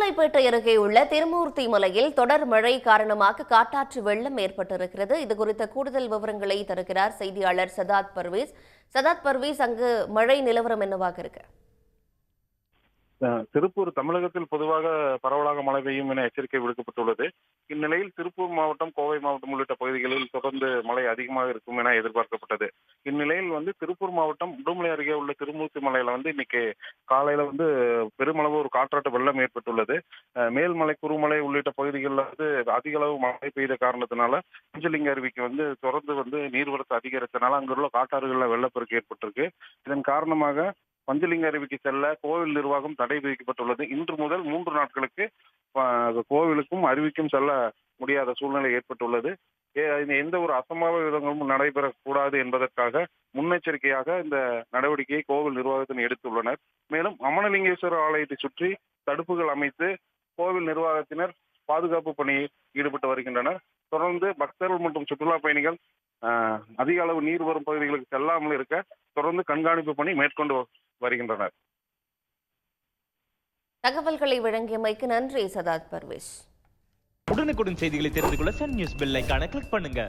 உடுமலைப்பேட்டை அருகே உள்ள திருமூர்த்தி மலையில் தொடர் மழை காரணமாக காட்டாற்று வெள்ளம் ஏற்பட்டிருக்கிறது. இது குறித்த கூடுதல் விவரங்களை தருகிறார் செய்தியாளர் சதாத் பர்வீஸ். சதாத் பர்வீஸ், அங்கு மழை நிலவரம் என்னவாக இருக்கு? திருப்பூர் தமிழகத்தில் பொதுவாக பரவலாக மழை பெய்யும் என எச்சரிக்கை விடுக்கப்பட்டுள்ளது. இந்நிலையில் திருப்பூர் மாவட்டம், கோவை மாவட்டம் உள்ளிட்ட பகுதிகளில் தொடர்ந்து மழை அதிகமாக இருக்கும் என எதிர்பார்க்கப்பட்டது. இந்நிலையில் திருப்பூர் மாவட்டம் உடுமலை அருகே உள்ள திருமூர்த்தி மலையில இன்னைக்கு காலையில பெருமளவு ஒரு காற்றோட்ட வெள்ளம் ஏற்பட்டுள்ளது. மேல்மலை, குறுமலை உள்ளிட்ட பகுதிகளில் அதிக அளவு மழை பெய்த காரணத்தினால பஞ்சலிங்க அருவிக்கு தொடர்ந்து நீர்வரத்து அதிகரித்தனால அங்குள்ள காட்டாறுகளில் வெள்ளப்பெருக்கு ஏற்பட்டிருக்கு. இதன் காரணமாக பஞ்சலிங்க அருவிக்கு செல்ல கோவில் நிர்வாகம் தடை விதிக்கப்பட்டுள்ளது. இன்று முதல் 3 நாட்களுக்கு கோவிலுக்கும் அருவிக்கும் செல்ல முடியாத சூழ்நிலை ஏற்பட்டுள்ளது. எந்த ஒரு அசம்பாவிதங்களும் நடைபெறக்கூடாது என்பதற்காக முன்னெச்சரிக்கையாக இந்த நடவடிக்கையை கோவில் நிர்வாகத்தினர் எடுத்துள்ளனர். மேலும் அமனலிங்கேஸ்வரர் ஆலயத்தை சுற்றி தடுப்புகள் அமைத்து கோவில் நிர்வாகத்தினர் பாதுகாப்பு பணியில் ஈடுபட்டு வருகின்றனர். தொடர்ந்து பக்தர்கள் மற்றும் சுற்றுலா பயணிகள் அதிக அளவு நீர் வரும் பகுதிகளுக்கு செல்லாமல் இருக்க தொடர்ந்து கண்காணிப்பு பணி மேற்கொண்டு வருகின்றனர். தகவல்களை வழங்கியமைக்கு நன்றி சதாத் பர்வேஸ். உடனுக்குடன் செய்திகளை தெரிந்து கொள்ள சன் நியூஸ் பெல் ஐகானை கிளிக் பண்ணுங்க.